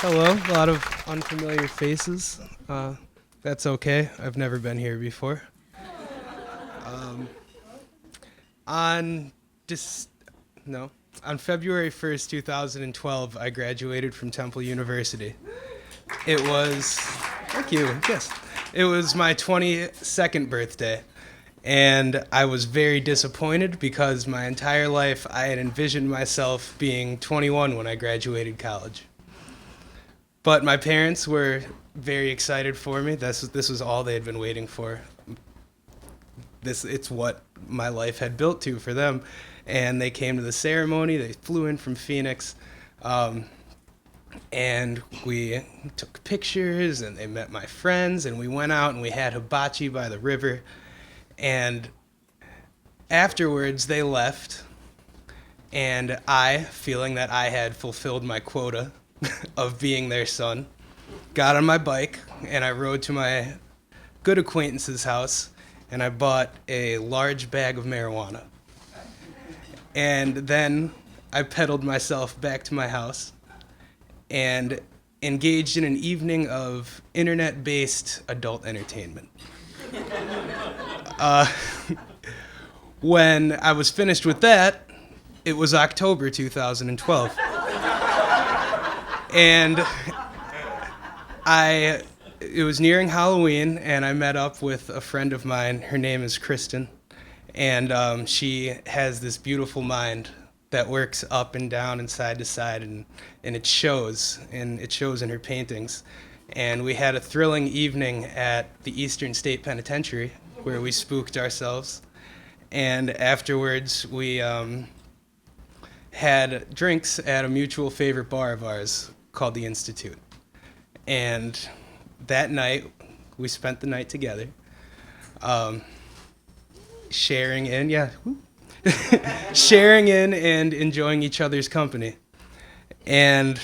Hello, a lot of unfamiliar faces. That's okay. I've never been here before. Um, on dis- no, on February 1st, 2012, I graduated from Temple University. It was, thank you, yes. It was my 22nd birthday, and I was very disappointed because my entire life I had envisioned myself being 21 when I graduated college. But my parents were very excited for me. This was all they had been waiting for. It's what my life had built to for them, and they came to the ceremony. They flew in from Phoenix, um, and we took pictures, and they met my friends, and we went out and we had hibachi by the river, and afterwards they left, and I, feeling that I had fulfilled my quota of being their son, got on my bike and I rode to my good acquaintance's house and I bought a large bag of marijuana. And then I pedaled myself back to my house and engaged in an evening of internet-based adult entertainment. Uh, when I was finished with that, it was October 2012. And it was nearing Halloween, and I met up with a friend of mine. Her name is Kristin, and she has this beautiful mind that works up and down and side to side, and it shows, in her paintings. And we had a thrilling evening at the Eastern State Penitentiary where we spooked ourselves, and afterwards we had drinks at a mutual favorite bar of ours called the Institute. And that night, we spent the night together, um, sharing in, yeah, sharing in and enjoying each other's company. And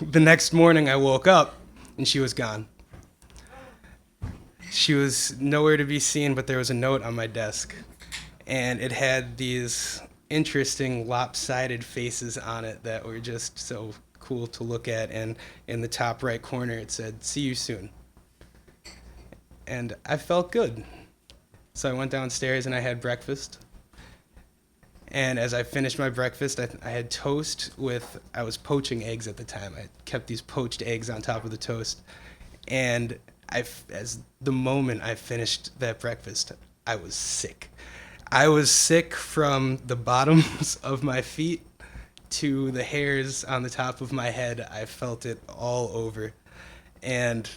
the next morning, I woke up, and she was gone. She was nowhere to be seen, but there was a note on my desk, and it had these interesting lopsided faces on it that were just so cool to look at, and in the top right corner it said, "See you soon." And I felt good. So I went downstairs and I had breakfast. And as I finished my breakfast, I had toast with, I was poaching eggs at the time. I kept these poached eggs on top of the toast. And as the moment I finished that breakfast, I was sick. I was sick from the bottoms of my feet to the hairs on the top of my head. I felt it all over. And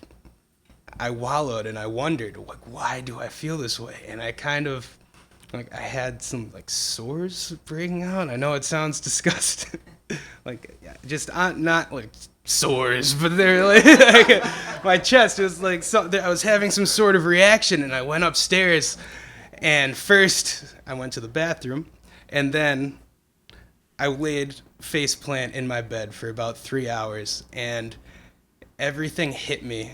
I wallowed and I wondered, like, why do I feel this way? And I kind of, like, I had some, like, sores breaking out. I know it sounds disgusting. Like, yeah, just not, like, sores, but they're, like my chest was, like, I was having some sort of reaction, and I went upstairs. And first, I went to the bathroom, and then I laid faceplant in my bed for about 3 hours, and everything hit me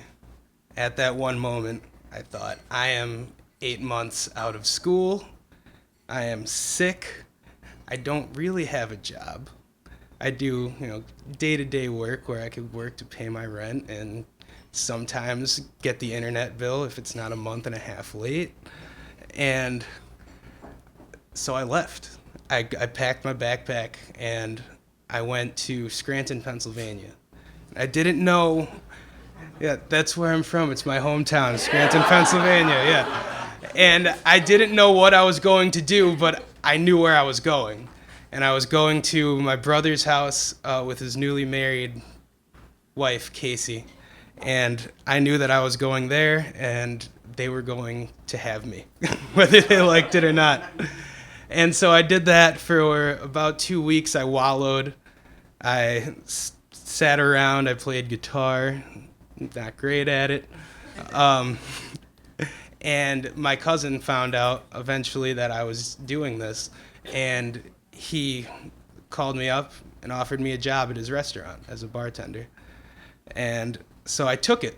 at that one moment. I thought, I am 8 months out of school. I am sick. I don't really have a job. I do, day-to-day work where I could work to pay my rent and sometimes get the internet bill if it's not a month and a half late. And so I left. I packed my backpack and I went to Scranton, Pennsylvania. I didn't know, yeah, that's where I'm from. It's my hometown, Scranton, Pennsylvania, yeah. And I didn't know what I was going to do, but I knew where I was going. And I was going to my brother's house with his newly married wife, Casey. And I knew that I was going there, and they were going to have me, whether they liked it or not. And so I did that for about 2 weeks. I wallowed. I sat around. I played guitar. Not great at it. And my cousin found out eventually that I was doing this, and he called me up and offered me a job at his restaurant as a bartender. And so I took it.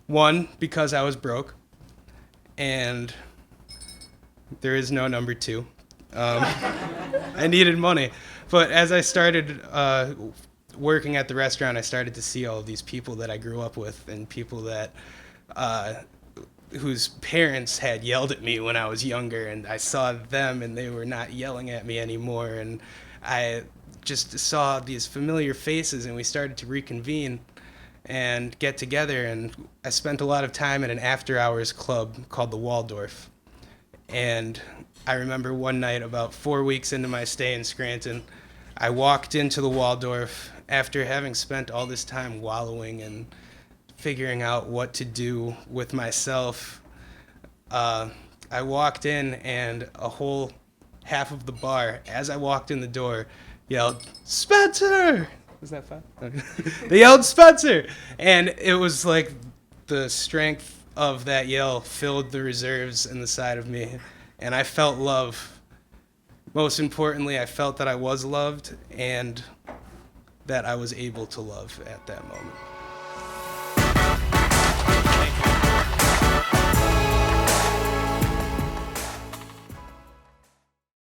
One, because I was broke, and there is no number two. I needed money. But as I started working at the restaurant, I started to see all of these people that I grew up with and people that uh, whose parents had yelled at me when I was younger, and I saw them and they were not yelling at me anymore, and I just saw these familiar faces, and we started to reconvene and get together, and I spent a lot of time at an after hours club called the Waldorf. And I remember one night, about 4 weeks into my stay in Scranton, I walked into the Waldorf after having spent all this time wallowing and figuring out what to do with myself. I walked in, and a whole half of the bar, as I walked in the door, yelled, "Spencer!" Was that fun? They yelled, "Spencer!" And it was like the strength of that yell filled the reserves in the side of me, and I felt love. Most importantly, I felt that I was loved and that I was able to love at that moment.